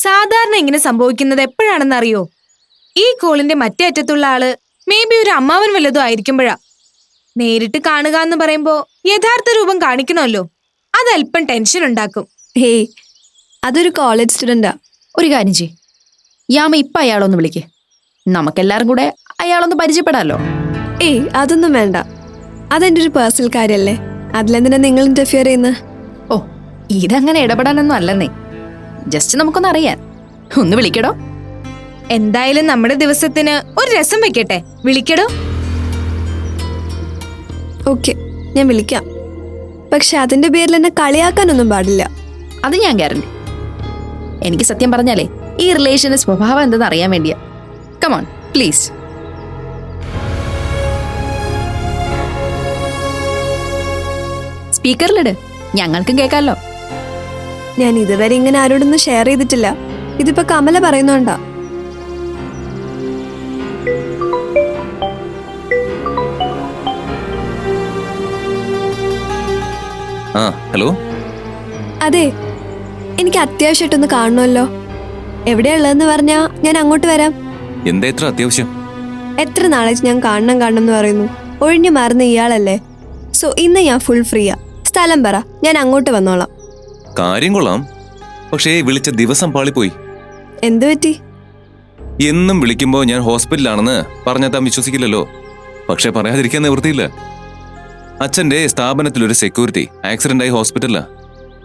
സാധാരണ ഇങ്ങനെ സംഭവിക്കുന്നത് എപ്പോഴാണെന്ന് അറിയോ? ഈ കോളിന്റെ മറ്റേ അറ്റത്തുള്ള ആള് മേ ബി ഒരു അമ്മാവൻ വല്ലതും ആയിരിക്കുമ്പോഴാ. നേരിട്ട് കാണുക എന്ന് പറയുമ്പോ യഥാർത്ഥ രൂപം കാണിക്കണമല്ലോ, അതല്പം ടെൻഷൻ ഉണ്ടാക്കും. ഹേയ്, അതൊരു കോളേജ് സ്റ്റുഡന്റാ. ഒരു കാര്യം ചെയ്യ്, യാമ ഇപ്പൊ അയാളൊന്ന് വിളിക്കേ, നമുക്കെല്ലാരും കൂടെ അയാളൊന്ന് പരിചയപ്പെടാലോ. ഏയ്, അതൊന്നും വേണ്ട. അതെന്റെ ഒരു പേഴ്സണൽ കാര്യല്ലേ, അതിലെന്തിനാ നിങ്ങൾ ഇന്റർഫിയർ ചെയ്യുന്നത്? ഓ, ഇതങ്ങനെ ഇടപെടാനൊന്നും അല്ലെന്നേ, ജസ്റ്റ് നമുക്കൊന്ന് അറിയാൻ. ഒന്ന് വിളിക്കടോ. എന്തായാലും നമ്മുടെ ദിവസത്തിന് ഒരു രസം വെക്കട്ടെ, വിളിക്കടോ. ഓക്കെ, ഞാൻ വിളിക്കാം. പക്ഷെ അതിന്റെ പേരിൽ എന്നെ കളിയാക്കാനൊന്നും പാടില്ല. അത് ഞാൻ ഗ്യാരണ്ടി. എനിക്ക് സത്യം പറഞ്ഞാലേ ഈ റിലേഷന്റെ സ്വഭാവം എന്തെന്ന് അറിയാൻ വേണ്ടിയാ. Come on please. സ്പീക്കറിലിട്, ഞങ്ങൾക്കും കേൾക്കാമല്ലോ. ഞാൻ ഇതുവരെ ഇങ്ങനെ ആരോടൊന്നും ഷെയർ ചെയ്തിട്ടില്ല. ഇതിപ്പോ കമല പറയുന്നോണ്ടാ. ഹലോ. അതെ, എനിക്ക് അത്യാവശ്യമായിട്ടൊന്ന് കാണണമല്ലോ. എവിടെയുള്ളതെന്ന് പറഞ്ഞാ ഞാൻ അങ്ങോട്ട് വരാം. എന്താ ഇത്ര അത്യാവശ്യം? എത്ര നാളെ ഞാൻ കാണണം എന്ന് പറയുന്നു. ഒഴിഞ്ഞു മാറുന്ന ഇയാളല്ലേ. സോ ഇന്ന് ഞാൻ ഫുൾ ഫ്രീയാ. സ്ഥലം പറ, ഞാൻ അങ്ങോട്ട് വന്നോളാം. കാര്യം കൊള്ളാം, പക്ഷേ വിളിച്ച ദിവസം പാളിപ്പോയി. എന്തു പറ്റി? എന്നും വിളിക്കുമ്പോ ഞാൻ ഹോസ്പിറ്റലാണെന്ന് പറഞ്ഞാൽ താൻ വിശ്വസിക്കില്ലല്ലോ. പക്ഷെ പറയാതിരിക്കാൻ നിവൃത്തിയില്ല. അച്ഛന്റെ സ്ഥാപനത്തിലൊരു സെക്യൂരിറ്റി ആക്സിഡന്റ് ആയി ഹോസ്പിറ്റലിലാ.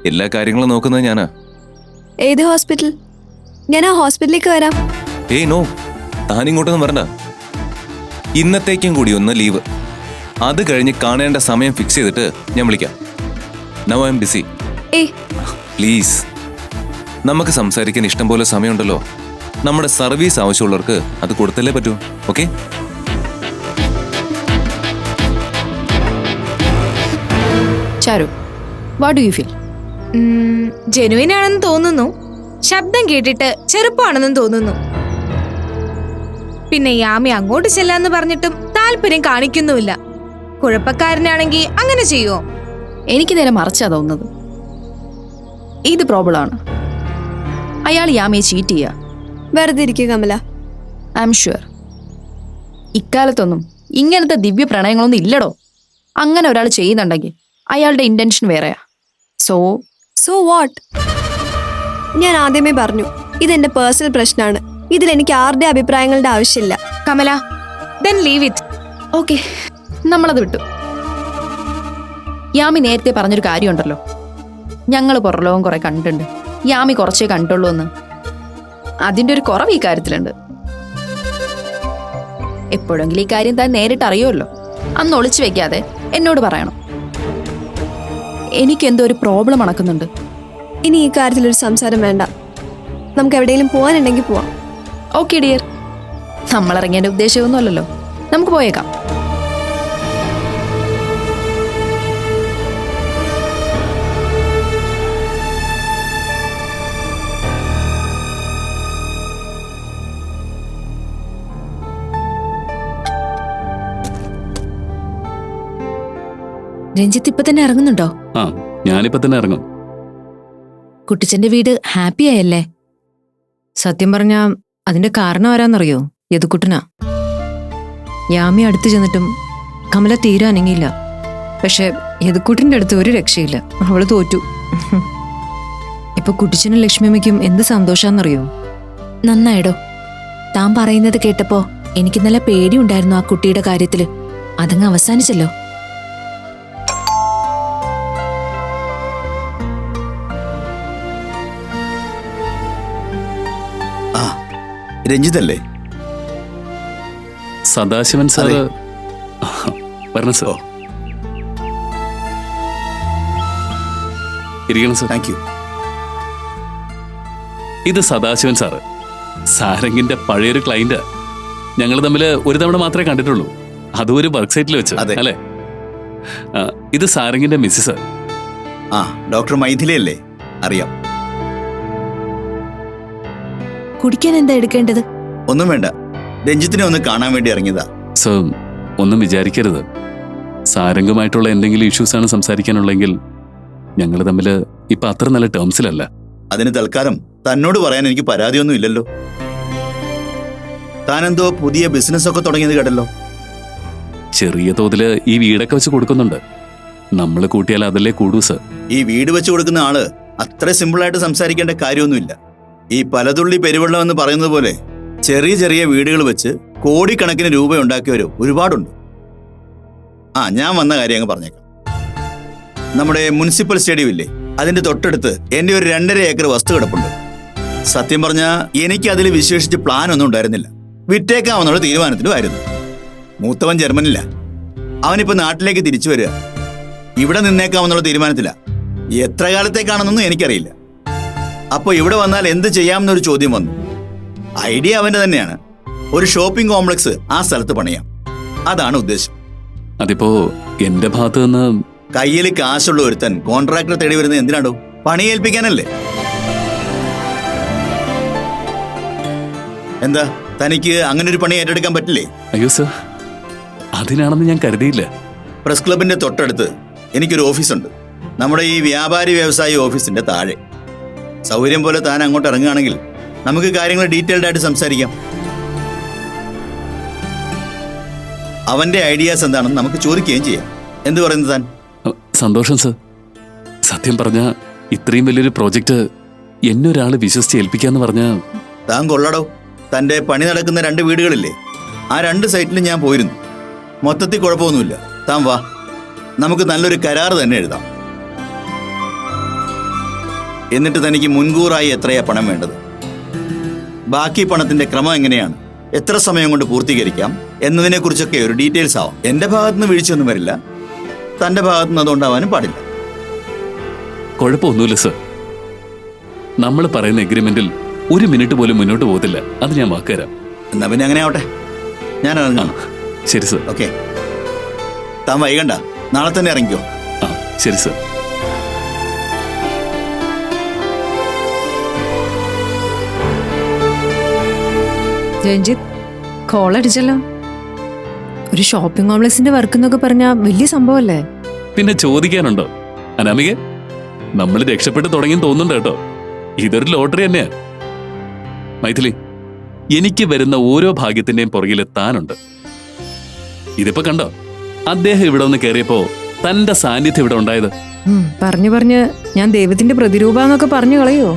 എല്ലാ കാര്യങ്ങളും നോക്കുന്നത് ഞാനാ. ഏത് ഹോസ്പിറ്റൽ? ഞാൻ ആ ഹോസ്പിറ്റലിലേക്ക് വരാം. ഏയ് നോ, താൻ ഇങ്ങോട്ടൊന്നും വരണ്ട. ഇന്നത്തേക്കും കൂടി ഒന്ന് ലീവ്. അത് കഴിഞ്ഞ് കാണേണ്ട സമയം ഫിക്സ് ചെയ്തിട്ട് ഞാൻ വിളിക്കാം. Now I am busy. Please, നമുക്ക് സംസാരിക്കാൻ ഇഷ്ടം പോലെ സമയമുണ്ടല്ലോ. നമ്മുടെ സർവീസ് ആവശ്യമുള്ളവർക്ക് അത് കൊടുത്തല്ലേ പറ്റൂ. Okay? Charu, what do you feel? Genuine ആണെന്ന് തോന്നുന്നു. ശബ്ദം കേട്ടിട്ട് ചെറുപ്പമാണെന്നും തോന്നുന്നു. പിന്നെ യാമി അങ്ങോട്ട് ചെല്ലാന്ന് പറഞ്ഞിട്ടും താല്പര്യം കാണിക്കുന്നുമില്ല. കുഴപ്പക്കാരനാണെങ്കിൽ അങ്ങനെ ചെയ്യുമോ? എനിക്ക് നേരെ മറിച്ചാ തോന്നുന്നത്. ഇത് പ്രോബ്ലം ആണ്. അയാൾ യാമയെ ചീറ്റ് ചെയ്യുക. വെറുതെ ഇരിക്കുക കമല. ഐ എം ഷുവർ ഇക്കാലത്തൊന്നും ഇങ്ങനത്തെ ദിവ്യ പ്രണയങ്ങളൊന്നും ഇല്ലടോ. അങ്ങനെ ഒരാൾ ചെയ്യുന്നുണ്ടെങ്കിൽ അയാളുടെ ഇന്റൻഷൻ വേറെയാ. So what? ഞാൻ ആദ്യമേ പറഞ്ഞു, ഇതെന്റെ പേഴ്സണൽ പ്രശ്നമാണ്. ഇതിൽ എനിക്ക് ആരുടെ അഭിപ്രായങ്ങളുടെ ആവശ്യമില്ല. Kamala, then leave it. Okay, നമ്മളത് വിട്ടു. യാമി നേരത്തെ പറഞ്ഞൊരു കാര്യമുണ്ടല്ലോ, ഞങ്ങൾ പുറലോകം കുറെ കണ്ടിട്ടുണ്ട്, യാമി കുറച്ചേ കണ്ടുള്ളൂ എന്ന്. അതിന്റെ ഒരു കുറവ് ഈ കാര്യത്തിലുണ്ട്. എപ്പോഴെങ്കിലും ഈ കാര്യം താൻ നേരിട്ട് അറിയുമല്ലോ. അന്ന് ഒളിച്ചു വെക്കാതെ എന്നോട് പറയണം. എനിക്കെന്തോ ഒരു പ്രോബ്ലം നടക്കുന്നുണ്ട്. ഇനി ഈ കാര്യത്തിലൊരു സംസാരം വേണ്ട. നമുക്ക് എവിടെയെങ്കിലും പോകാനുണ്ടെങ്കിൽ പോവാം. ഓക്കെ ഡിയർ, നമ്മളിറങ്ങേണ്ട ഉദ്ദേശമൊന്നും അല്ലല്ലോ. നമുക്ക് പോയേക്കാം. രഞ്ജിത്ത് ഇപ്പൊ തന്നെ ഇറങ്ങുന്നുണ്ടോ? ആ, ഞാനിപ്പോ തന്നെ ഇറങ്ങും. കുട്ടിച്ചന്റെ വീട് ഹാപ്പി ആയല്ലേ? സത്യം പറഞ്ഞാ അതിന്റെ കാരണം ആരാന്നറിയോ? യദുക്കുട്ടനാ. യാമി അടുത്ത് ചെന്നിട്ടും കമല തീരെ അനങ്ങിയില്ല. പക്ഷെ യദുക്കുട്ടിന്റെ അടുത്ത് ഒരു രക്ഷയില്ല, അവള് തോറ്റു. ഇപ്പൊ കുട്ടിച്ചനും ലക്ഷ്മിയമ്മയ്ക്കും എന്ത് സന്തോഷാന്നറിയോ? നന്നായിടോ, താൻ പറയുന്നത് കേട്ടപ്പോ എനിക്ക് നല്ല പേടിയുണ്ടായിരുന്നു ആ കുട്ടിയുടെ കാര്യത്തില്. അതങ്ങ് അവസാനിച്ചല്ലോ. രഞ്ജിതല്ലേ? സദാശിവൻ സാറ് വരണം സാർ. ഇരിക്കണം സാർ. Thank you. ഇത് സദാശിവൻ സാറ്, സാരംഗിന്റെ പഴയൊരു ക്ലൈന്റ്. ഞങ്ങൾ തമ്മിൽ ഒരു തവണ മാത്രമേ കണ്ടിട്ടുള്ളൂ, അതും ഒരു വർക്ക് സൈറ്റിൽ വെച്ച് അല്ലേ? ഇത് സാരംഗിന്റെ മിസ്സിസ്. ഡോക്ടർ മൈഥിലി അല്ലേ? അറിയാം. കുടിക്കാൻ എന്താ എടുക്കേണ്ടത്? ഒന്നും വേണ്ട, രഞ്ജിത്തിനെ ഒന്ന് കാണാൻ വേണ്ടി ഇറങ്ങിയതാ. സോ ഒന്നും വിചാരിക്കരുത്. സാരംഗുമായിട്ടുള്ള എന്തെങ്കിലും ഇഷ്യൂസ് ആണ് സംസാരിക്കാനുള്ളെങ്കിൽ ഞങ്ങൾ തമ്മിൽ ഇപ്പൊ അത്ര നല്ല ടേംസിലല്ല. അതിന് തൽക്കാലം തന്നോട് പറയാൻ എനിക്ക് പരാതിയൊന്നും ഇല്ലല്ലോ. താനെന്തോ പുതിയ ബിസിനസ് ഒക്കെ തുടങ്ങിയത് കേട്ടല്ലോ. ചെറിയ തോതില് ഈ വീടൊക്കെ വെച്ച് കൊടുക്കുന്നുണ്ട്. നമ്മൾ കൂട്ടിയാൽ അതല്ലേ കൂടൂ സർ. ഈ വീട് വെച്ച് കൊടുക്കുന്ന ആള് അത്ര സിമ്പിളായിട്ട് സംസാരിക്കേണ്ട കാര്യമൊന്നുമില്ല. ഈ പലതുള്ളി പെരുവെള്ളം എന്ന് പറയുന്നത് പോലെ ചെറിയ ചെറിയ വീടുകൾ വെച്ച് കോടിക്കണക്കിന് രൂപ ഉണ്ടാക്കിയവര് ഒരുപാടുണ്ട്. ഞാൻ വന്ന കാര്യം അങ്ങ് പറഞ്ഞേക്കാം. നമ്മുടെ മുനിസിപ്പൽ സ്റ്റേഡിയം ഇല്ലേ, അതിന്റെ തൊട്ടടുത്ത് എന്റെ ഒരു 2.5 ഏക്കർ വസ്തു കിടപ്പുണ്ട്. സത്യം പറഞ്ഞാൽ എനിക്ക് അതിൽ വിശേഷിച്ച് പ്ലാൻ ഒന്നും ഉണ്ടായിരുന്നില്ല. വിറ്റേക്കാമെന്നുള്ള തീരുമാനത്തിലുമായിരുന്നു. മൂത്തവൻ ജർമ്മനില്ല, അവനിപ്പോ നാട്ടിലേക്ക് തിരിച്ചു വരിക. ഇവിടെ നിന്നേക്കാമെന്നുള്ള തീരുമാനത്തില. എത്ര കാലത്തേക്കാണെന്നൊന്നും എനിക്കറിയില്ല. അപ്പോൾ ഇവിടെ വന്നാൽ എന്ത് ചെയ്യാമെന്നൊരു ചോദ്യം വന്നു. ഐഡിയ അവന്റെ തന്നെയാണ്. ഒരു ഷോപ്പിംഗ് കോംപ്ലക്സ് ആ സ്ഥലത്ത് പണിയാം, അതാണ് ഉദ്ദേശം. അതിപ്പോ എന്റെ ഭാഗത്ത് നിന്ന് കയ്യിൽ കാശുള്ള ഒരുത്തൻ കോൺട്രാക്ടർ തേടി വരുന്നത് എന്തിനാണോ? പണിയേൽപ്പിക്കാനല്ലേ. എന്താ, തനിക്ക് അങ്ങനെ ഒരു പണി ഏറ്റെടുക്കാൻ പറ്റില്ലേ? അയ്യോ സർ, അതിനാണെന്ന് ഞാൻ കരുതിയില്ല. പ്രസ് ക്ലബിന്റെ തൊട്ടടുത്ത് എനിക്കൊരു ഓഫീസുണ്ട്. നമ്മുടെ ഈ വ്യാപാരി വ്യവസായി ഓഫീസിന്റെ താഴെ. സൗകര്യം പോലെ താൻ അങ്ങോട്ട് ഇറങ്ങുകയാണെങ്കിൽ നമുക്ക് കാര്യങ്ങൾ ഡീറ്റെയിൽഡ് ആയിട്ട് സംസാരിക്കാം. അവന്റെ ഐഡിയാസ് എന്താണെന്ന് നമുക്ക് ചോദിക്കുകയും ചെയ്യാം. എന്ത് പറയുന്നത് താൻ? സന്തോഷം സർ. സത്യം പറഞ്ഞ ഇത്രയും വലിയൊരു പ്രോജക്റ്റ് എന്നെ ഒരാള് വിശ്വസിച്ച് ഏൽപ്പിക്കാന്ന് പറഞ്ഞ താൻ കൊള്ളടോ. തന്റെ പണി നടക്കുന്ന 2 വീടുകളില്ലേ, ആ 2 സൈറ്റിലും ഞാൻ പോയിരുന്നു. മൊത്തത്തിൽ കുഴപ്പമൊന്നുമില്ല. താൻ വാ, നമുക്ക് നല്ലൊരു കരാർ തന്നെ എഴുതാം. എന്നിട്ട് തനിക്ക് മുൻകൂറായി എത്രയാ പണം വേണ്ടത്, ബാക്കി പണത്തിന്റെ ക്രമം എങ്ങനെയാണ്, എത്ര സമയം കൊണ്ട് പൂർത്തീകരിക്കാം എന്നതിനെ കുറിച്ചൊക്കെ ഒരു ഡീറ്റെയിൽസ് ആവാം. എന്റെ ഭാഗത്തുനിന്ന് വീഴ്ചയൊന്നും വരില്ല, തന്റെ ഭാഗത്തുനിന്ന് അതുകൊണ്ടാവാനും പാടില്ല. കുഴപ്പമൊന്നുമില്ല സർ. നമ്മൾ പറയുന്ന എഗ്രിമെന്റിൽ 1 മിനിറ്റ് പോലും മുന്നോട്ട് പോകത്തില്ല. അത് ഞാൻ വാക്കുതരാം. എന്നാ പിന്നെ അങ്ങനെ ആവട്ടെ, ഞാൻ ഇറങ്ങാം. ശരി സർ. ഓക്കെ, താൻ വൈകണ്ട, നാളെ തന്നെ ഇറങ്ങിക്കോ. ശരി സർ. രഞ്ജിത്ത് കോൾ അടിച്ചല്ലോ. ഒരു ഷോപ്പിംഗ് കോംപ്ലക്സിന്റെ വർക്ക് എന്നൊക്കെ പറഞ്ഞാൽ വലിയ സംഭവമല്ലേ? പിന്നെ ചോദിക്കാനുണ്ടോ അനാമിക? നമ്മൾ രക്ഷപ്പെട്ട് തുടങ്ങി തോന്നുന്നുണ്ട് കേട്ടോ. ഇതൊരു ലോട്ടറി തന്നെയാ. മൈഥിലി, എനിക്ക് വരുന്ന ഓരോ ഭാഗ്യത്തിന്റെയും പുറകിൽ താനുണ്ട്. ഇതിപ്പോ കണ്ടോ, അദ്ദേഹം ഇവിടെ ഒന്ന് കയറിയപ്പോ തന്റെ സാന്നിധ്യം ഇവിടെ ഉണ്ടായത്. പറഞ്ഞു പറഞ്ഞ് ഞാൻ ദൈവത്തിന്റെ പ്രതിരൂപന്നൊക്കെ പറഞ്ഞു കളയോ?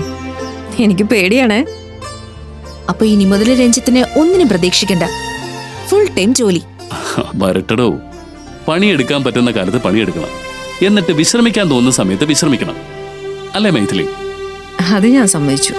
എനിക്ക് പേടിയാണേ. അപ്പൊ ഇനി മുതൽ രഞ്ജിത്തിന് ഒന്നിനും പ്രതീക്ഷിക്കണ്ട. ഫുൾ ടൈം ജോലി. വരട്ടടോ, പണിയെടുക്കാൻ പറ്റുന്ന കാലത്ത് പണിയെടുക്കണം. എന്നിട്ട് വിശ്രമിക്കാൻ തോന്നുന്ന സമയത്ത് വിശ്രമിക്കണം. അല്ലേ മൈഥിലി? അത് ഞാൻ സമ്മതിച്ചു.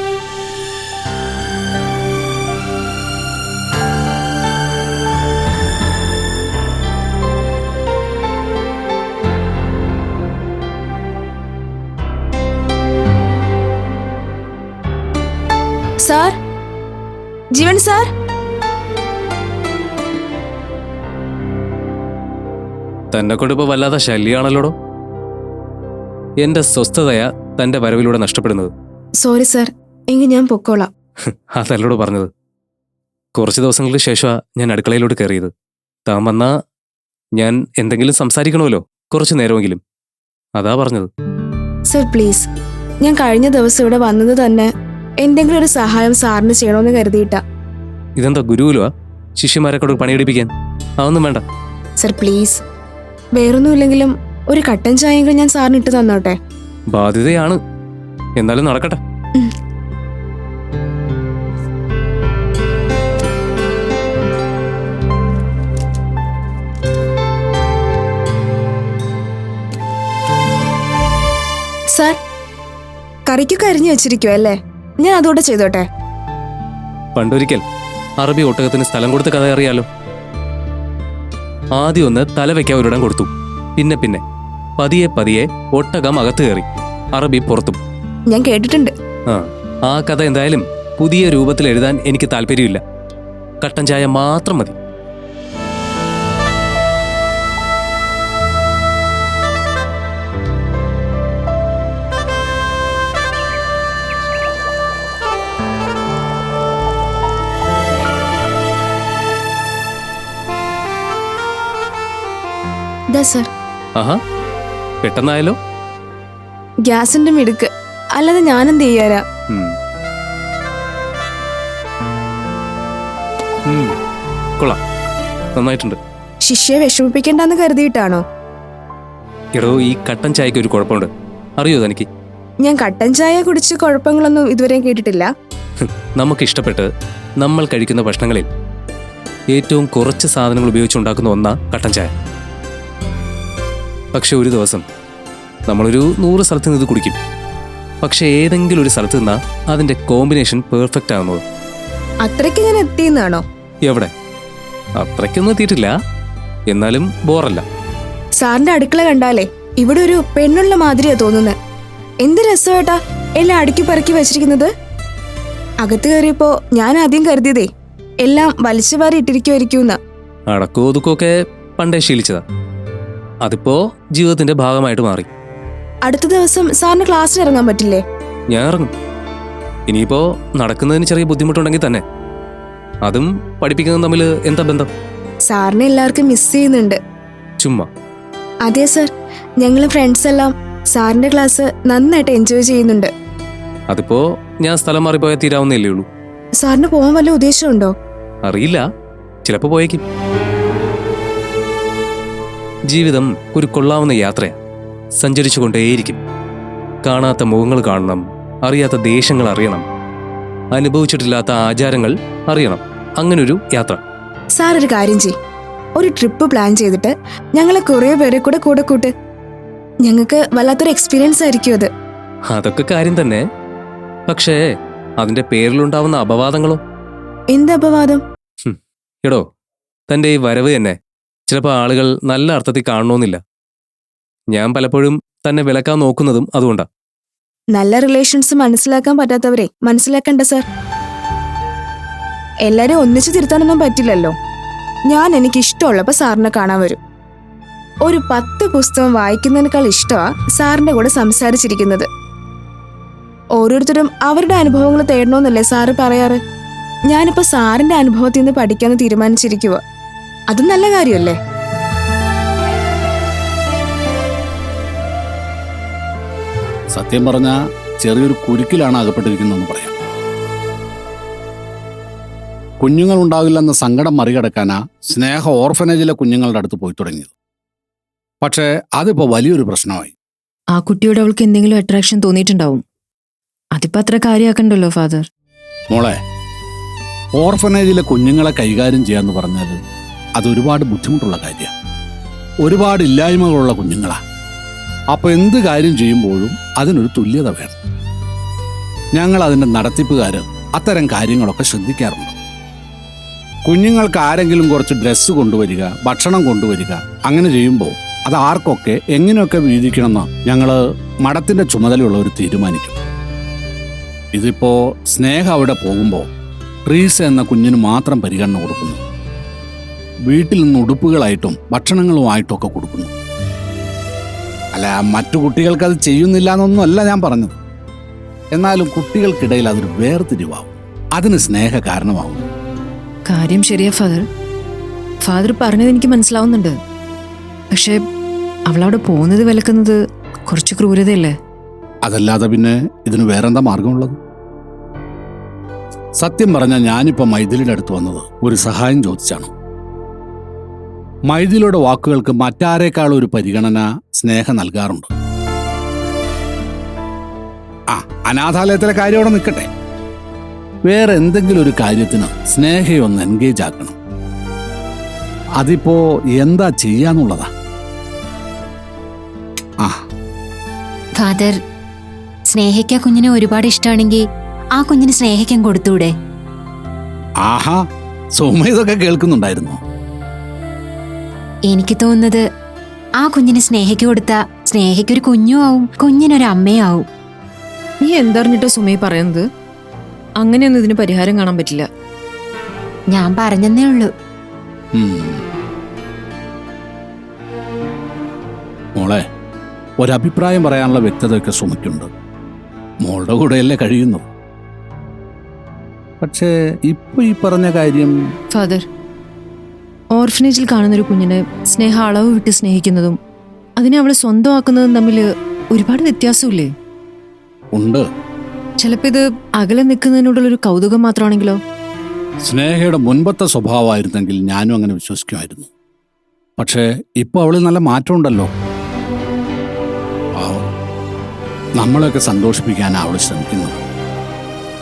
സാർ, ജീവൻ സാർ. തന്നെ കൊണ്ടിപ്പോ വല്ലാത്ത ശല്യാണല്ലോടോ. എന്റെ സ്വസ്ഥതയാ തന്റെ വരവിലൂടെ നഷ്ടപ്പെടുന്നത്. സോറി സാർ, എങ്കിൽ ഞാൻ പൊക്കോളാം. അതല്ലോടോ പറഞ്ഞത്. കുറച്ച് ദിവസങ്ങൾക്ക് ശേഷമാ ഞാൻ അടുക്കളയിലോട്ട് കയറിയത്. താൻ വന്നാ ഞാൻ എന്തെങ്കിലും സംസാരിക്കണമല്ലോ, കുറച്ചു നേരമെങ്കിലും. അതാ പറഞ്ഞത്. സർ പ്ലീസ്, ഞാൻ കഴിഞ്ഞ ദിവസം ഇവിടെ വന്നത് തന്നെ എന്തെങ്കിലും ഒരു സഹായം സാറിന് ചെയ്യണമെന്ന് കരുതിയിട്ടാ. ഇതെന്താ ഗുരുകുലവാ? ശിഷ്യന്മാരെ കൊണ്ട് പണിയെടുപ്പിക്കാൻ? അതൊന്നും വേണ്ട സർ പ്ലീസ്. വേറൊന്നുമില്ലെങ്കിലും ഒരു കട്ടൻ ചായയെങ്കിലും ഞാൻ സാറിന് ഇട്ട് തന്നോട്ടെ. ബാധ്യതയാണ്, എന്നാലും നടക്കട്ടെ. സാർ, കറിക്കൊക്കെ അരിഞ്ഞു വെച്ചിരിക്കുവോ അല്ലേ? ഞാൻ അതുകൂടെ ചെയ്തോട്ടെ. പണ്ടൊരിക്കൽ അറബി ഒട്ടകത്തിന് സ്ഥലം കൊടുത്ത കഥ അറിയാലോ. ആദ്യം ഒന്ന് തല വയ്ക്കാൻ ഒരിടം കൊടുത്തു. പിന്നെ പിന്നെ പതിയെ പതിയെ ഒട്ടകം അകത്ത് കയറി, അറബി പുറത്തും. ഞാൻ കേട്ടിട്ടുണ്ട്. ആ കഥ എന്തായാലും പുതിയ രൂപത്തിൽ എഴുതാൻ എനിക്ക് താല്പര്യമില്ല. കട്ടൻ ചായ മാത്രം മതി. സർ, ആഹാ, പെട്ടെന്നായാലോ. ഗ്യാസിന്റെ മിടുക്ക്, അല്ലാതെ ഞാനെന്ത് ചെയ്യാരാ? കൊള്ളാം, നന്നായിട്ടുണ്ട്. ശിഷ്യയെ വിഷമിപ്പിക്കണ്ടെന്ന് കരുതിയിട്ടാണോ? എടോ, ഈ കട്ടൻ ചായക്ക് ഒരു കുഴപ്പമുണ്ട്, അറിയോ തനിക്ക്? ഞാൻ കട്ടൻ ചായ കുടിച്ച് കുഴപ്പങ്ങളൊന്നും ഇതുവരെയും കേട്ടിട്ടില്ല. നമുക്ക് ഇഷ്ടപ്പെട്ട് നമ്മൾ കഴിക്കുന്ന ഭക്ഷണങ്ങളിൽ ഏറ്റവും കുറച്ച് സാധനങ്ങൾ ഉപയോഗിച്ചുണ്ടാക്കുന്ന ഒന്നാ കട്ടൻ ചായ. പക്ഷെ ഒരു ദിവസം നമ്മളൊരു 100 സ്ഥലത്ത് നിന്ന് ഇത് കുടിക്കും. പക്ഷെ ഏതെങ്കിലും ഒരു സ്ഥലത്ത് നിന്നാ അതിന്റെ കോമ്പിനേഷൻ പെർഫെക്റ്റ് ആകുന്നത്. അത്രയ്ക്ക് ഞാൻ എത്തിയെന്നാണോ? എവിടെ? അത്രയ്ക്കൊന്നും എത്തിയിട്ടില്ല, എന്നാലും ബോറല്ല. സാറിന്റെ അടുക്കള കണ്ടാലേ ഇവിടെ ഒരു പെണ്ണുള്ള മാതിരിയാ തോന്നുന്നത്. എന്ത് രസമായിട്ടാ എല്ലാം അടുക്കി പറക്കി വെച്ചിരിക്കുന്നത്. അകത്ത് കയറിയപ്പോ ഞാൻ ആദ്യം കരുതിയതേ എല്ലാം വലിച്ചു വാരി ഇട്ടിരിക്കുമായിരിക്കും. അടക്കോ ഒതുക്കൊക്കെ പണ്ടേ ശീലിച്ചതാ, അതിപ്പോ ജീവിതത്തിന്റെ ഭാഗമായിട്ട് മാറി. അടുത്ത ദിവസം സാറിന് ക്ലാസ്സിൽ ഇറങ്ങാൻ പറ്റില്ലേ? ഞാൻ ഇറങ്ങും. ഇനിയിപ്പോ നടക്കുന്നതിന് ചെറിയ ബുദ്ധിമുട്ടുണ്ടെങ്കിൽ തന്നെ അതും പഠിപ്പിക്കുന്നതും തമ്മിൽ എന്താ ബന്ധം? സാറിനെ എല്ലാവർക്കും മിസ് ചെയ്യുന്നുണ്ട്. ചുമ്മാ. അതെ സർ, ഞങ്ങള് ഫ്രണ്ട്സ് എല്ലാം സാറിന്റെ ക്ലാസ് നന്നായിട്ട് എൻജോയ് ചെയ്യുന്നുണ്ട്. അതിപ്പോ ഞാൻ സ്ഥലം മാറിപ്പോയാൽ തീരാവുന്നല്ലേ ഉള്ളൂ. സാറിന് പോകാൻ വല്ല ഉദ്ദേശമുണ്ടോ? അറിയില്ല, ചിലപ്പോ പോയേക്കും. ജീവിതം ഒരു കൊള്ളാവുന്ന യാത്രയാ, സഞ്ചരിച്ചുകൊണ്ടേയിരിക്കും. കാണാത്ത മുഖങ്ങൾ കാണണം, അറിയാത്ത ദേശങ്ങൾ അറിയണം, അനുഭവിച്ചിട്ടില്ലാത്ത ആചാരങ്ങൾ അറിയണം. അങ്ങനൊരു യാത്ര. സാർ ഒരു കാര്യം ചെയ്യ്, ഒരു ട്രിപ്പ് പ്ലാൻ ചെയ്തിട്ട് ഞങ്ങളെ കുറെ പേരെ കൂടെ കൂട്ട്. ഞങ്ങൾക്ക് വല്ലാത്തൊരു എക്സ്പീരിയൻസ് ആയിരിക്കും അത്. അതൊക്കെ കാര്യം തന്നെ, പക്ഷേ അതിന്റെ പേരിലുണ്ടാവുന്ന അപവാദങ്ങളോ? എന്ത് അപവാദം? എടോ, തന്റെ ഈ വരവ് തന്നെ ചിലപ്പോ ആളുകൾ നല്ല അർത്ഥത്തിൽ കാണണമെന്നില്ല. ഞാൻ പലപ്പോഴും തന്നെ വിലക്കാൻ നോക്കുന്നതും അതുകൊണ്ടാ. നല്ല റിലേഷൻസ് മനസ്സിലാക്കാൻ പറ്റാത്തവരെ മനസ്സിലാക്കണ്ട സാർ. എല്ലാരും ഒന്നിച്ചു തിരുത്താനൊന്നും പറ്റില്ലല്ലോ. ഞാൻ എനിക്ക് ഇഷ്ടമുള്ളപ്പോ സാറിനെ കാണാൻ വരും. ഒരു 10 പുസ്തകം വായിക്കുന്നതിനേക്കാൾ ഇഷ്ടമാ സാറിന്റെ കൂടെ സംസാരിച്ചിരിക്കുന്നത്. ഓരോരുത്തരും അവരുടെ അനുഭവങ്ങൾ തേടണമെന്നല്ലേ സാറ് പറയാറ്. ഞാനിപ്പോ സാറിന്റെ അനുഭവത്തിൽ നിന്ന് പഠിക്കാന്ന് തീരുമാനിച്ചിരിക്കുക. അതും നല്ല കാര്യമല്ലേ? സത്യം പറഞ്ഞ ചെറിയൊരു കുരുക്കിലാണ് അകപ്പെട്ടിരിക്കുന്നതെന്ന് പറയാം. കുഞ്ഞുങ്ങൾ ഉണ്ടാകില്ലെന്ന സങ്കടം മറികടക്കാനാ സ്നേഹ ഓർഫനേജിലെ കുഞ്ഞുങ്ങളുടെ അടുത്ത് പോയി തുടങ്ങിയത്. പക്ഷേ അതിപ്പോ വലിയൊരു പ്രശ്നമായി. ആ കുട്ടിയോട് അവൾക്ക് എന്തെങ്കിലും അട്രാക്ഷൻ തോന്നിയിട്ടുണ്ടാവും. അതിപ്പോ അത്ര കാര്യമാക്കണ്ടല്ലോ ഫാദർ. മോളെ, ഓർഫനേജിലെ കുഞ്ഞുങ്ങളെ കൈകാര്യം ചെയ്യാന്ന് പറഞ്ഞാൽ അതൊരുപാട് ബുദ്ധിമുട്ടുള്ള കാര്യമാണ്. ഒരുപാട് ഇല്ലായ്മകളുള്ള കുഞ്ഞുങ്ങളാ. അപ്പൊ എന്ത് കാര്യം ചെയ്യുമ്പോഴും അതിനൊരു തുല്യത വേണം. ഞങ്ങൾ അതിന്റെ നടത്തിപ്പുകാര് അത്തരം കാര്യങ്ങളൊക്കെ ശ്രദ്ധിക്കാറുണ്ട്. കുഞ്ഞുങ്ങൾക്ക് ആരെങ്കിലും കുറച്ച് ഡ്രസ്സ് കൊണ്ടുവരിക, ഭക്ഷണം കൊണ്ടുവരിക, അങ്ങനെ ചെയ്യുമ്പോൾ അത് ആർക്കൊക്കെ എങ്ങനെയൊക്കെ വീതിക്കണമെന്ന് ഞങ്ങള് മഠത്തിന്റെ ചുമതലയുള്ളവർ തീരുമാനിക്കും. ഇതിപ്പോ സ്നേഹ അവിടെ പോകുമ്പോൾ ട്രീസ എന്ന കുഞ്ഞിന് മാത്രം പരിഗണന കൊടുക്കുന്നു. വീട്ടിൽ നിന്ന് ഉടുപ്പുകളായിട്ടും ഭക്ഷണങ്ങളുമായിട്ടും ഒക്കെ കൊടുക്കുന്നു. അല്ല, മറ്റു കുട്ടികൾക്ക് അത് ചെയ്യുന്നില്ല എന്നൊന്നും അല്ല ഞാൻ പറഞ്ഞത്. എന്നാലും കുട്ടികൾക്കിടയിൽ അതൊരു വേർതിരിവാകും. അതിന് സ്നേഹ കാരണമാകും. കാര്യം ശരിയാ ഫാദർ. ഫാദർ പറഞ്ഞത് എനിക്ക് മനസ്സിലാവുന്നുണ്ട്. പക്ഷെ അവളവിടെ പോകുന്നത് വിലക്കുന്നത് കുറച്ച് ക്രൂരതയല്ലേ? അതല്ലാതെ പിന്നെ ഇതിന് വേറെന്താ മാർഗമുള്ളത്? സത്യം പറഞ്ഞാൽ ഞാനിപ്പോ മൈഥിലിയുടെ അടുത്ത് വന്നത് ഒരു സഹായം ചോദിച്ചാണ്. മൈഥിലിയുടെ വാക്കുകൾക്ക് മറ്റാരേക്കാളും ഒരു പരിഗണന സ്നേഹ നൽകാറുണ്ട്. അനാഥാലയത്തിലെ കാര്യം അവിടെ നിൽക്കട്ടെ, വേറെ എന്തെങ്കിലും ഒരു കാര്യത്തിന് സ്നേഹയെ ഒന്ന് എൻഗേജ് ആക്കണം. അതിപ്പോ എന്താ ചെയ്യാന്നുള്ളതാ. ഫാദർ, സ്നേഹയ്ക്ക് ആ കുഞ്ഞിനെ ഒരുപാട് ഇഷ്ടമാണെങ്കിൽ ആ കുഞ്ഞിന് സ്നേഹിക്കാൻ കൊടുത്തൂടെ? ആഹാ, സോമ ഇതൊക്കെ കേൾക്കുന്നുണ്ടായിരുന്നു. എനിക്ക് തോന്നുന്നത് ആ കുഞ്ഞിന് സ്നേഹയ്ക്ക് കൊടുത്ത സ്നേഹയ്ക്കൊരു കുഞ്ഞും ആവും, കുഞ്ഞിനൊരു അമ്മയും ആവും. നീ എന്തറിഞ്ഞിട്ടോ സുമേ പറയുന്നത്? അങ്ങനെയൊന്നും ഇതിന് പരിഹാരം കാണാൻ പറ്റില്ല. ഞാൻ പറഞ്ഞെന്നേ ഉള്ളൂ. മോളെ, ഒരഭിപ്രായം പറയാനുള്ള വ്യക്തതയൊക്കെ സുമയ്ക്കുണ്ട്. മോളുടെ കൂടെയല്ലേ കഴിയുന്നു. പക്ഷേ ഇപ്പൊ ഈ പറഞ്ഞ കാര്യം ഫാദർ, ഓർഫനേജിൽ കാണുന്നൊരു കുഞ്ഞിനെ സ്നേഹ അളവ് വിട്ട് സ്നേഹിക്കുന്നതും അതിനെ അവളെ സ്വന്തമാക്കുന്നതും തമ്മിൽ ഒരുപാട് വ്യത്യാസമില്ലേ? ഉണ്ട്. ചിലപ്പോ ഇത് അകലെ നിൽക്കുന്നതിനോടുള്ളൊരു കൗതുകം മാത്രമാണെങ്കിലോ? സ്നേഹയുടെ മുൻപത്തെ സ്വഭാവമായിരുന്നെങ്കിൽ ഞാനും അങ്ങനെ വിശ്വസിക്കുമായിരുന്നു. പക്ഷേ ഇപ്പോൾ അവളിൽ നല്ല മാറ്റമുണ്ടല്ലോ. പാവം. നമ്മളെയൊക്കെ സന്തോഷിപ്പിക്കാനാണ് അവൾ ശ്രമിക്കുന്നത്.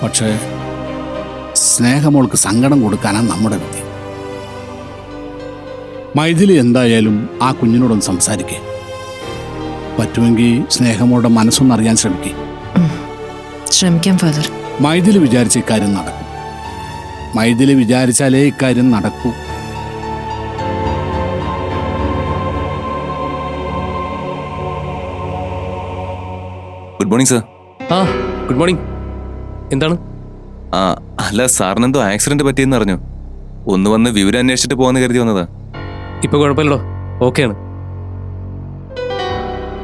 പക്ഷേ സ്നേഹമോൾക്ക് സങ്കടം കൊടുക്കാനാണ് നമ്മുടെ വിധി. മൈഥിലി എന്തായാലും ആ കുഞ്ഞിനോടൊന്ന് സംസാരിക്കേ. പറ്റുമെങ്കിൽ സ്നേഹമോളുടെ മനസ്സൊന്നറിയാൻ ശ്രമിക്കേ. ശ്രമിക്കാം ഫാദർ. മൈഥിലി വിചാരിച്ച ഇക്കാര്യം നടക്കും. മൈഥിലി വിചാരിച്ചാലേ ഇക്കാര്യം നടക്കൂ. Good morning sir. ആ ഗുഡ് മോർണിംഗ്. എന്താണ്? ആ അല്ല, സാറിനെന്തോ ആക്സിഡന്റ് പറ്റിയെന്ന് അറിഞ്ഞു. ഒന്ന് വന്ന് വിവരം അന്വേഷിച്ചിട്ട് പോകാന്ന് കരുതി വന്നതാ. ഇപ്പൊ കുഴപ്പമില്ലടോ, ഓക്കെയാണ്.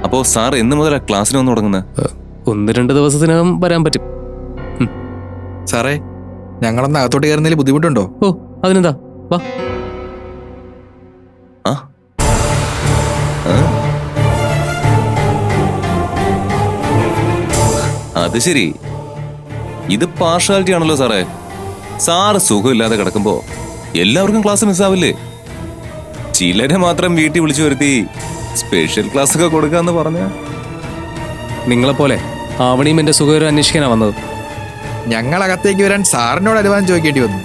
അപ്പോ സാർ എന്ന് മുതലാ ക്ലാസ്സിന് വന്ന് തുടങ്ങുന്നത്? 1-2 ദിവസത്തിനകം വരാൻ പറ്റും. സാറേ, ഞങ്ങളൊന്ന് അകത്തോട്ട് കയറുന്നതിൽ ബുദ്ധിമുട്ടുണ്ടോ? ഓ അതിനെന്താ, വാ. ആ ആ? അത് ശരി, ഇത് പാർഷ്യാലിറ്റി ആണല്ലോ സാറേ. സാറ് സുഖമില്ലാതെ കിടക്കുമ്പോ എല്ലാവർക്കും ക്ലാസ് മിസ്സാവില്ലേ? ചിലരെ മാത്രം വീട്ടിൽ വിളിച്ചു വരുത്തി സ്പെഷ്യൽ ക്ലാസ് ഒക്കെ കൊടുക്കാന്ന് പറഞ്ഞ. നിങ്ങളെപ്പോലെ ആവണിയും എന്റെ സുഖകരം അന്വേഷിക്കാനാ വന്നത്. ഞങ്ങൾ അകത്തേക്ക് വരാൻ സാറിനോട് അനുവാദം ചോദിക്കേണ്ടി വന്നു.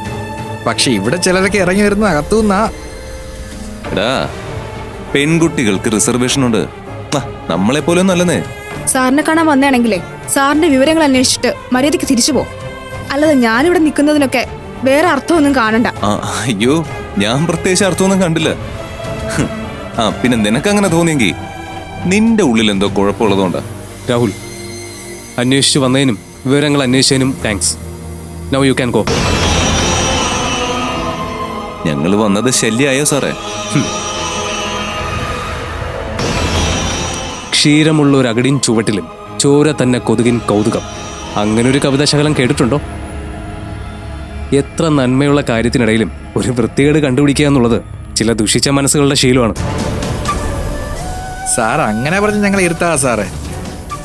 പക്ഷെ ഇവിടെ ചിലരൊക്കെ ഇറങ്ങി വരുന്ന അകത്തുനിന്നാ. എടാ, പെൺകുട്ടികൾക്ക് റിസർവേഷൻ ഉണ്ട്. നമ്മളെ പോലെ ഒന്നും അല്ലെന്നേ. സാറിനെ കാണാൻ വന്നതാണെങ്കിലേ സാറിന്റെ വിവരങ്ങൾ അന്വേഷിച്ചിട്ട് മര്യാദയ്ക്ക് തിരിച്ചു പോ. അല്ലാതെ ഞാനിവിടെ നിൽക്കുന്നതിനൊക്കെ വേറെ അർത്ഥമൊന്നും കാണണ്ട. അയ്യോ, ഞാൻ പ്രത്യേകിച്ച് അർത്ഥമൊന്നും കണ്ടില്ല. ആ പിന്നെ നിനക്കങ്ങനെ തോന്നിയെങ്കിൽ നിന്റെ ഉള്ളിൽ എന്തോ കുഴപ്പമുള്ളതുകൊണ്ടാ. രാഹുൽ, അന്വേഷിച്ചു വന്നതിനും വിവരങ്ങൾ അന്വേഷിച്ചതിനും thanks. Now you can go. ഞങ്ങൾ വന്നത് ശല്യായോ സാറേ? ക്ഷീരമുള്ള ഒരു അകടിൻ ചുവട്ടിലും ചോര തന്നെ കൊതുകിൻ കൗതുകം. അങ്ങനൊരു കവിതാശകലം കേട്ടിട്ടുണ്ടോ? എത്ര നന്മയുള്ള കാര്യത്തിനിടയിലും ഒരു വൃത്തികേട് കണ്ടുപിടിക്കുക എന്നുള്ളത് ചില ദുഷിച്ച മനസ്സുകളുടെ ശീലമാണ്. സാർ അങ്ങനെ പറഞ്ഞ് ഞങ്ങൾ ഇരുത്താ സാറേ.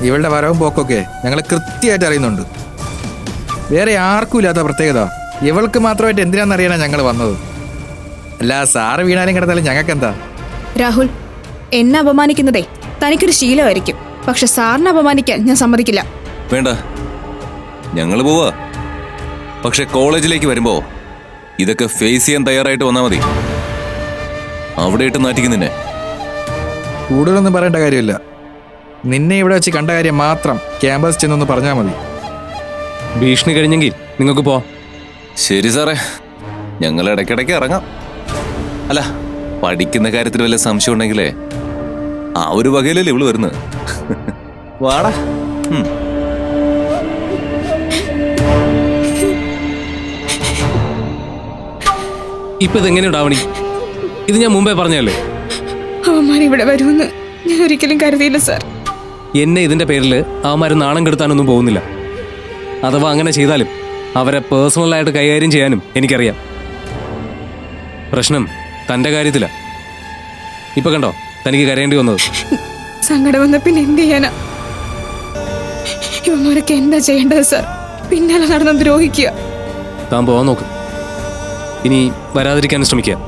ഇവളുടെ വരവും പോക്കൊക്കെ ഞങ്ങൾ കൃത്യമായിട്ട് അറിയുന്നുണ്ട്. വേറെ ആർക്കും ഇല്ലാത്ത പ്രത്യേകത ഇവൾക്ക് മാത്രമായിട്ട് എന്തിനാണെന്നറിയാനാണ് ഞങ്ങൾ വന്നത്. അല്ല, സാറ് വീണാലും കിടന്നാലും ഞങ്ങൾക്കെന്താ? രാഹുൽ, എന്നെ അപമാനിക്കുന്നതേ തനിക്കൊരു ശീലമായിരിക്കും. പക്ഷെ സാറിനെ അപമാനിക്കാൻ ഞാൻ സമ്മതിക്കില്ല. വേണ്ട, ഞങ്ങൾ പോവാ. പക്ഷെ കോളേജിലേക്ക് വരുമ്പോ ഇതൊക്കെ ഫേസ് ചെയ്യാൻ തയ്യാറായിട്ട് വന്നാ മതി. അവിടെ ഇട്ട് നാറ്റിക്കും നിന്നെ. കൂടുതലൊന്നും പറയേണ്ട കാര്യമില്ല. നിന്നെ ഇവിടെ വെച്ച് കണ്ട കാര്യം മാത്രം ക്യാമ്പസ് ചെന്നൊന്ന് പറഞ്ഞാൽ മതി. ഭീഷണി കഴിഞ്ഞെങ്കിൽ നിങ്ങൾക്ക് പോവാം. ശരി സാറേ, ഞങ്ങൾ ഇടയ്ക്കിടയ്ക്ക് ഇറങ്ങാം. അല്ല, പഠിക്കുന്ന കാര്യത്തിൽ വല്ല സംശയം ഉണ്ടെങ്കിലേ ആ ഒരു വകയിലല്ലേ ഇവള് വരുന്നത്. വാടാ. ഇപ്പൊ ഇതെങ്ങനെ ഉണ്ടാവണി? ഇത് ഞാൻ മുമ്പേ പറഞ്ഞല്ലേ. അവന്മാർ ഇവിടെ വരുമെന്ന് ഞാൻ ഒരിക്കലും കരുതിയില്ല സാർ. എന്നെ ഇതിന്റെ പേരിൽ അവന്മാർ നാണം കെടുത്താനൊന്നും പോകുന്നില്ല. അഥവാ അങ്ങനെ ചെയ്താലും അവരെ പേഴ്സണലായിട്ട് കൈകാര്യം ചെയ്യാനും എനിക്കറിയാം. പ്രശ്നം തന്റെ കാര്യത്തില. ഇപ്പൊ കണ്ടോ തനിക്ക് കരയേണ്ടി വന്നത്. സങ്കടം വന്ന പിന്നെ എന്ത് ചെയ്യാനാ? ഇവന്മാരൊക്കെ എന്താ ചെയ്യേണ്ടത് സാർ? പിന്നാലെ നടന്ന് ദ്രോഹിക്കുക. താൻ പോവാൻ നോക്ക്. ഇനി വരാതിരിക്കാൻ ശ്രമിക്കുക.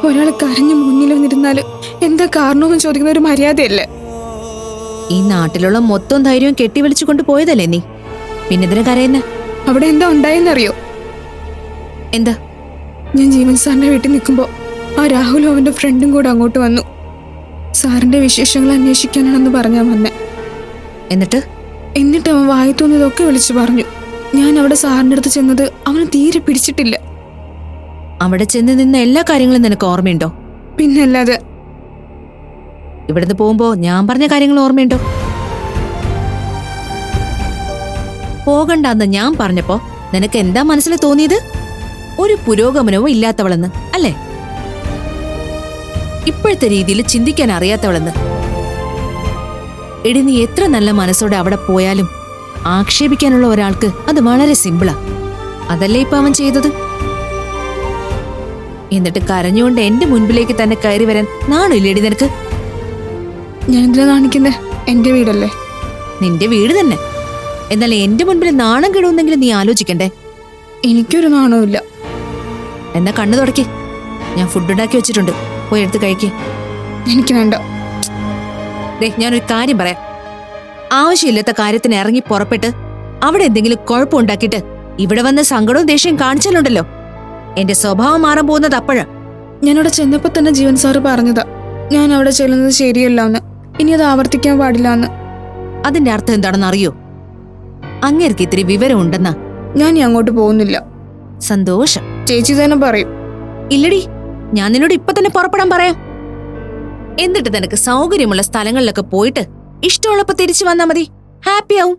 ഒരാൾ കരഞ്ഞു മുന്നിൽ വന്നിരുന്നാല് എന്താ കാരണമെന്ന് ചോദിക്കുന്ന ഒരു മര്യാദയല്ലേ? ഈ നാട്ടിലുള്ള മൊത്തം ധൈര്യവും കെട്ടിവലിച്ചു കൊണ്ട് പോയതല്ലേ നീ? പിന്നെതിനെ കരയുന്ന? അവിടെ എന്താ ഉണ്ടായെന്നറിയോ? എന്താ? ഞാൻ ജീവൻ സാറിന്റെ വീട്ടിൽ നിൽക്കുമ്പോ ആ രാഹുലും അവന്റെ ഫ്രണ്ടും കൂടെ അങ്ങോട്ട് വന്നു. സാറിന്റെ വിശേഷങ്ങൾ അന്വേഷിക്കാനാണെന്ന് പറഞ്ഞാ വന്നെ. എന്നിട്ട് അവൻ വായി തോന്നിയതൊക്കെ വിളിച്ചു പറഞ്ഞു. ഞാൻ അവിടെ സാറിന്റെ അടുത്ത് ചെന്നത് അവന് തീരെ പിടിച്ചിട്ടില്ല. അവിടെ ചെന്ന് നിന്ന എല്ലാ കാര്യങ്ങളും നിനക്ക് ഓർമ്മയുണ്ടോ? പിന്നല്ലാതെ. ഇവിടുന്ന് പോകുമ്പോ ഞാൻ പറഞ്ഞ കാര്യങ്ങൾ ഓർമ്മയുണ്ടോ? പോകണ്ടെന്ന് ഞാൻ പറഞ്ഞപ്പോ നിനക്ക് എന്താ മനസ്സിൽ തോന്നിയത്? ഒരു പുരോഗമനവും ഇല്ലാത്തവളെന്ന് അല്ലേ? ഇപ്പോഴത്തെ രീതിയിൽ ചിന്തിക്കാൻ അറിയാത്തവളെന്ന്. എടി, നീ എത്ര നല്ല മനസ്സോടെ അവിടെ പോയാലും ആക്ഷേപിക്കാനുള്ള ഒരാൾക്ക് അത് വളരെ സിമ്പിളാ. അതല്ലേ ഇപ്പൊ അവൻ ചെയ്തത്? എന്നിട്ട് കരഞ്ഞുകൊണ്ട് എന്റെ മുൻപിലേക്ക് തന്നെ കയറി വരാൻ നാണില്ലേടി നിനക്ക്? ഞാൻ എന്തിനാ കാണിക്കുന്നേ? എന്റെ വീടല്ലേ. നിന്റെ വീട് തന്നെ. എന്നാൽ എന്റെ മുൻപിൽ നാണം കെടുന്നെങ്കിലും നീ ആലോചിക്കണ്ടേ? എനിക്കൊരു നാണവുമില്ല. എന്നാ കണ്ണു തുടക്കി. ഞാൻ ഫുഡ് ഉണ്ടാക്കി വെച്ചിട്ടുണ്ട്, പോയി എടുത്ത് കഴിക്കേ. എനിക്ക് വേണ്ട. ഞാനൊരു കാര്യം പറയാം. ആവശ്യമില്ലാത്ത കാര്യത്തിന് ഇറങ്ങി പുറപ്പെട്ട് അവിടെ എന്തെങ്കിലും കുഴപ്പമുണ്ടാക്കിയിട്ട് ഇവിടെ വന്ന് സങ്കടവും ദേഷ്യം കാണിച്ചാലുണ്ടല്ലോ, എന്റെ സ്വഭാവം മാറാൻ പോകുന്നത് അപ്പോഴാ. ഞാനവിടെ ചെന്നപ്പോ തന്നെ ജീവൻ സാറ് പറഞ്ഞതാ ഞാൻ അവിടെ ചെല്ലുന്നത് ശരിയല്ല എന്ന്, ഇനി അത് ആവർത്തിക്കാൻ പാടില്ല എന്ന്. അതിന്റെ അർത്ഥം എന്താണെന്ന് അറിയോ? അങ്ങേർക്ക് ഇത്തിരി വിവരം ഉണ്ടെന്നാ. ഞാൻ ഇനി അങ്ങോട്ട് പോകുന്നില്ല. സന്തോഷം. ചേച്ചി തന്നെ പറയും. ഇല്ലടി, ഞാൻ നിന്നോട് ഇപ്പൊ തന്നെ പുറപ്പെടാൻ പറയാം. എന്നിട്ട് നിനക്ക് സൗകര്യമുള്ള സ്ഥലങ്ങളിലൊക്കെ പോയിട്ട് ഇഷ്ടമുള്ളപ്പോ തിരിച്ചു വന്നാ മതി. ഹാപ്പി ആവും.